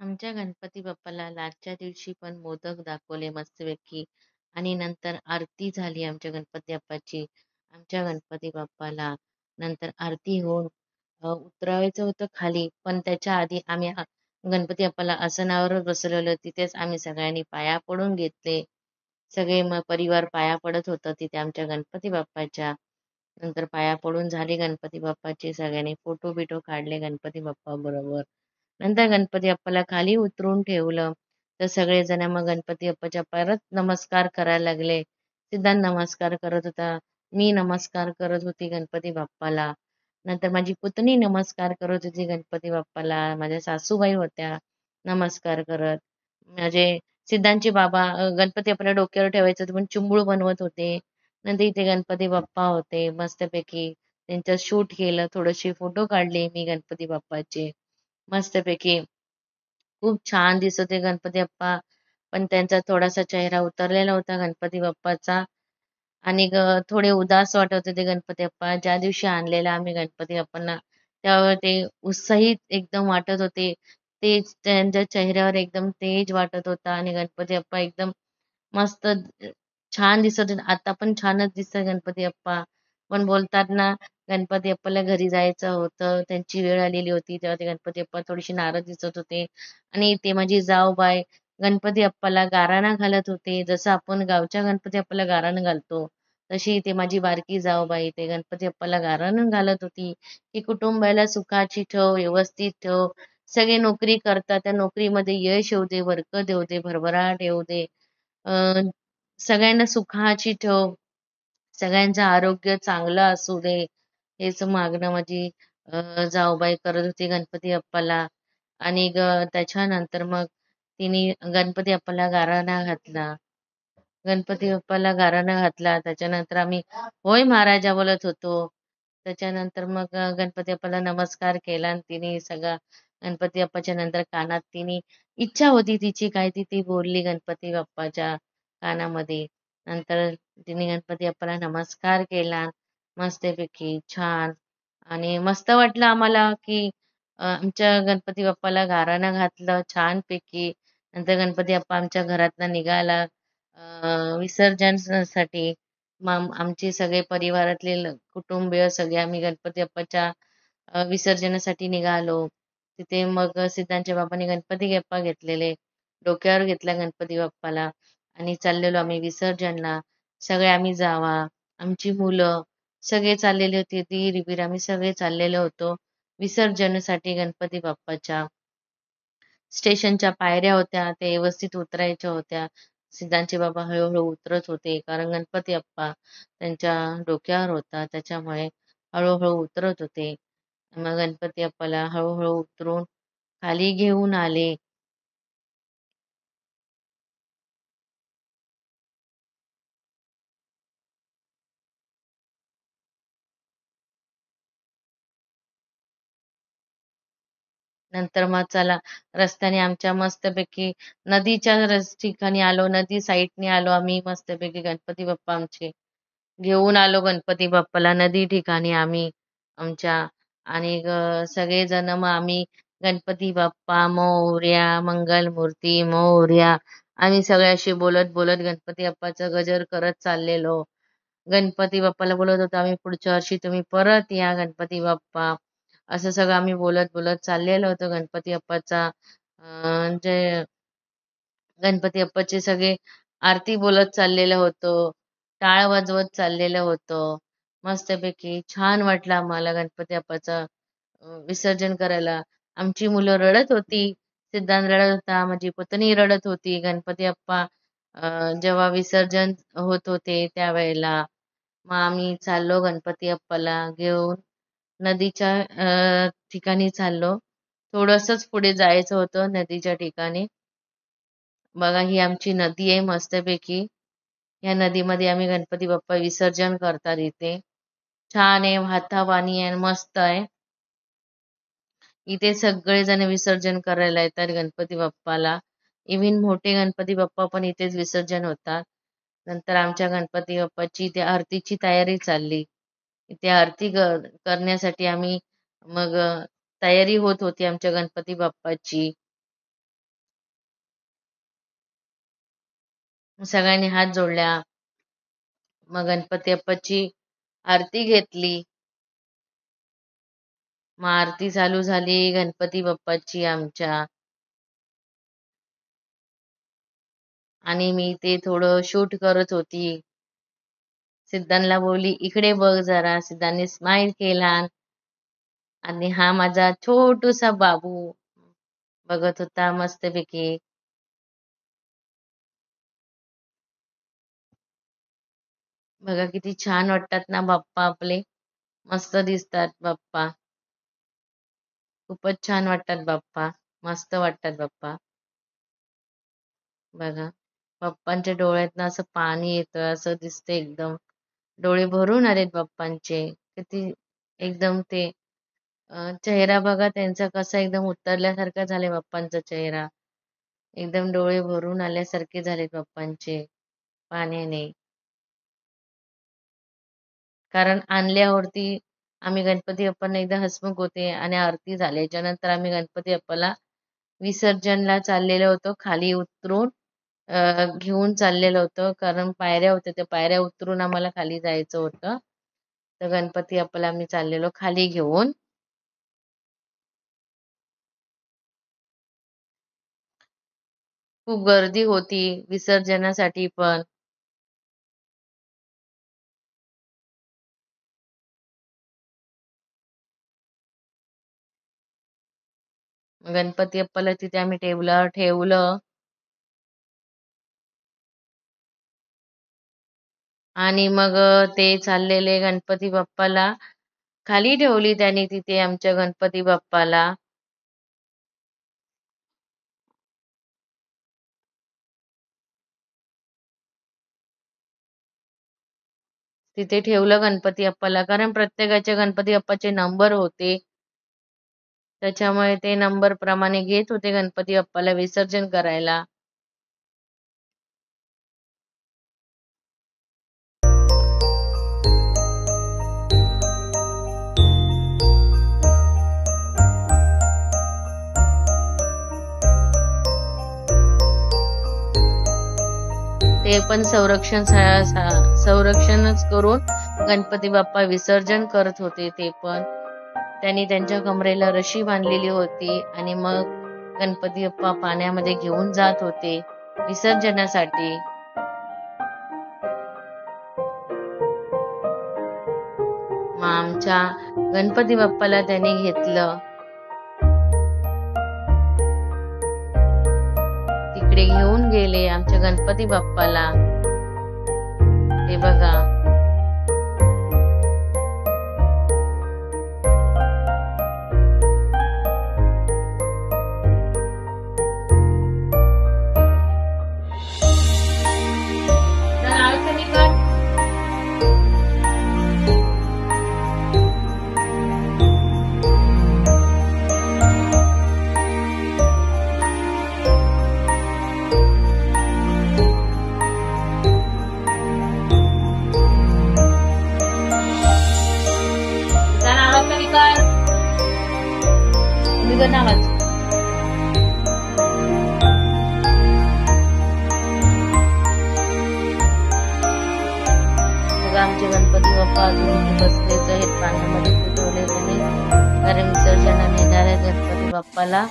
आमच्या गणपती बाप्पाला लास्टच्या दिवशी पण मोदक दाखवले मस्तपैकी आणि नंतर आरती झाली आमच्या गणपती बाप्पाची. आमच्या गणपती बाप्पाला नंतर आरती होऊन उतरवायचं होतं खाली, पण त्याच्या आधी आम्ही गणपती बाप्पाला आसनावर बसवलेलं. तिथेच आम्ही सगळ्यांनी पाया पडून घेतले. सगळे मग परिवार पाया पडत होतं तिथे आमच्या गणपती बाप्पाच्या. नंतर पाया पडून झाले गणपती बाप्पाचे. सगळ्यांनी फोटो बिटो काढले गणपती बाप्पा बरोबर. नंतर गणपती बाप्पाला खाली उतरून ठेवलं. तर सगळेजण मग गणपती बाप्पाच्या परत नमस्कार करायला लागले. सिद्धांत नमस्कार करत होता. मी नमस्कार करत होती गणपती बाप्पाला. नंतर माझी पुतणी नमस्कार करत होती गणपती बाप्पाला. माझ्या सासूबाई होत्या नमस्कार करत. म्हणजे सिद्धांतचे बाबा गणपती आपल्या डोक्यावर ठेवायचं होतं, पण चिंबूळ बनवत होते. नंतर इथे गणपती बाप्पा होते मस्तपैकी. त्यांचं शूट केलं. थोडेसे फोटो काढले मी गणपती बाप्पाचे. मस्तपैकी खूप छान दिसत होते गणपती बाप्पा. पण त्यांचा थोडासा चेहरा उतरलेला होता गणपती बाप्पाचा आणि थोडे उदास वाटत होते गणपती बाप्पा. ज्या दिवशी आणलेला आम्ही गणपती बाप्पांना, त्यावर ते उत्साहित एकदम वाटत होते. तेज त्यांच्या चेहऱ्यावर एकदम तेज वाटत होता आणि गणपती बाप्पा एकदम मस्त छान दिसत होते. आता पण छानच दिसतंय गणपती बाप्पा. पण बोलतात ना, गणपती बाप्पाला घरी जायचं होतं. त्यांची वेळ आलेली होती. तेव्हा ते गणपती बाप्पा थोडीशी नाराज दिसत होते. आणि ते माझी जाऊबाई गणपती बाप्पाला गाराणं घालत होते. जसं आपण गावच्या गणपती बाप्पाला गाराणं घालतो, तशी ते माझी बारकी जाऊबाई ते गणपती बाप्पाला गाराणं घालत होती, की कुटुंबाला सुखाची ठेव, व्यवस्थित ठेव. सगळे नोकरी करतात, त्या नोकरीमध्ये यश येऊ दे, बरकत येऊ दे, भरभराट येऊ दे. अ, सगळ्यांना सुखाची ठेव, सगळ्यांचं आरोग्य चांगलं असू दे. हेच मागणं माझी जाऊबाई करत होती गणपती बाप्पाला. आणि त्याच्यानंतर मग तिने गणपती बाप्पाला गाराणा घातला. गणपती बाप्पाला गाराणा घातला. त्याच्यानंतर आम्ही होय महाराजा बोलत होतो. त्याच्यानंतर मग गणपती बाप्पाला नमस्कार केला आणि तिने सगळा गणपती बाप्पाच्या नंतर कानात तिने इच्छा होती तिची काय ती ती बोलली गणपती बाप्पाच्या कानामध्ये. नंतर तिने गणपती बाप्पाला नमस्कार केला मस्तपैकी छान. आणि मस्त वाटलं आम्हाला की आमच्या गणपती बाप्पाला गाराणं घातलं छानपैकी. नंतर गणपती बाप्पा आमच्या घरातनं निघाला विसर्जनासाठी. मग आमचे सगळे परिवारातले कुटुंबीय सगळे आम्ही गणपती बाप्पाच्या विसर्जनासाठी निघालो. तिथे मग सिद्धांच्या बाबांनी गणपती बाप्पा घेतलेले. डोक्यावर घेतला गणपती बाप्पाला आणि चाललेलो आम्ही विसर्जनला. सगळे आम्ही जावा, आमची मुलं सगळे चाललेले होते. दीर-बीर आम्ही सगळे चाललेलो होतो विसर्जनासाठी गणपती बाप्पाच्या. स्टेशनच्या पायऱ्या होत्या, त्या व्यवस्थित उतरायच्या होत्या. सिद्धांचे बाबा हळू-हळू उतरत होते. कारण गणपती बाप्पा त्यांच्या डोक्यावर होता. त्याच्यामुळे हळू-हळू उतरत होते. मग गणपती बाप्पाला हळू उतरून खाली घेऊन आले. नंतर मग चला रस्त्याने आमच्या मस्तपैकी नदीच्या ठिकाणी आलो. नदी साईडने आलो आम्ही मस्तपैकी गणपती बाप्पा आमचे घेऊन आलो गणपती बाप्पाला नदी ठिकाणी आम्ही आमच्या. आणि सगळेजण मग आम्ही गणपती बाप्पा मोरया, मंगलमूर्ती मोरया, आम्ही सगळ्याशी बोलत बोलत गणपती बाप्पाचं गजर करत चाललेलो. गणपती बाप्पाला बोलत होतो आम्ही पुढच्या वर्षी तुम्ही परत या गणपती बाप्पा. असं सगळं आम्ही बोलत बोलत चाललेलो होतो गणपती बाप्पाचा जे गणपती बाप्पाचे सगळे आरती बोलत चाललेलं होतं. टाळ वाजवत चाललेलं होतं. मस्तपैकी छान वाटलं आम्हाला गणपती बाप्पाचं विसर्जन करायला. आमची मुलं रडत होती. सिद्धांत रडत होता. माझी पुतणी रडत होती. गणपती बाप्पा जेव्हा विसर्जन होत होते त्यावेळेला. मग आम्ही चाललो गणपती बाप्पाला घेऊन नदीच्या ठिकाणी चाललो. थोडंसंच पुढे जायचं होतं नदीच्या ठिकाणी. बघा ही आमची नदी आहे मस्तपैकी. या नदीमध्ये आम्ही गणपती बाप्पा विसर्जन करतात इथे. छान आहे, वाहता पाणी आहे, मस्त आहे. इथे सगळेजण विसर्जन करायला येतात गणपती बाप्पाला. इव्हन मोठे गणपती बाप्पा पण इथेच विसर्जन होतात. नंतर आमच्या गणपती बाप्पाची इथे आरतीची तयारी चालली. इथे आरती करण्यासाठी आम्ही मग तयारी होत होती आमच्या गणपती बाप्पाची. सगळ्यांनी हात जोडल्या. मग गणपती बाप्पाची आरती घेतली. मग आरती चालू झाली गणपती बाप्पाची आमच्या. आणि मी ते थोडं शूट करत होती. सिद्धांना बोलली इकडे बघ जरा. सिद्धांनी स्माइल केला. आणि हा माझा छोटूसा बाबू बघत होता मस्तपैकी. बघा किती छान वाटतात ना बाप्पा आपले. मस्त दिसतात बाप्पा. खूपच छान वाटतात बाप्पा. मस्त वाटतात बाप्पा. बघा बाप्पांच्या डोळ्यातनं असं पाणी येतं असं दिसतं एकदम. डोळे भरून आलेत बाप्पांचे. किती एकदम ते चेहरा बघा त्यांचा कसा एकदम उतरल्यासारखा झालाय बाप्पांचा चेहरा. एकदम डोळे भरून आल्यासारखे झालेत बाप्पांचे पाण्याने. कारण आणल्यावरती आम्ही गणपती बाप्पांना एकदा हसमुख होते आणि आरती झाल्याच्या नंतर आम्ही गणपती बाप्पाला विसर्जनला चाललेलो होतो. खाली उतरून घेऊन चाललेलो होतो. कारण पायऱ्या होत्या त्या पायऱ्या उतरून आम्हाला खाली जायचं होतं. तर गणपती बाप्पाला आम्ही चाललेलो खाली घेऊन. खूप गर्दी होती विसर्जनासाठी पण. गणपती बाप्पाला तिथे आम्ही ठेवलं. आणि मग ते चाललेले गणपती बाप्पाला खाली ठेवली त्यांनी तिथे आमच्या गणपती बाप्पाला. तिथे ठेवलं गणपती बाप्पाला. कारण प्रत्येकाच्या गणपती बाप्पाचे नंबर होते. त्याच्यामुळे ते नंबर प्रमाणे घेत होते गणपती बाप्पाला विसर्जन करायला. ते पण संरक्षणच करून गणपती बाप्पा विसर्जन करत होते. ते पण त्यांनी त्यांच्या कमरेला रशी बांधलेली होती आणि मग गणपती बाप्पा पाण्यामध्ये घेऊन जात होते विसर्जनासाठी. मग आमच्या गणपती बाप्पाला त्यांनी घेतलं. तिकडे घेऊन गेले आमच्या गणपती बाप्पाला. ते बघा नावाच आमचे गणपती बाप्पा अजून बसलेच आहेत पाण्यामध्ये ठेवले त्याने. कारण विसर्जनाने येणाऱ्या गणपती बाप्पाला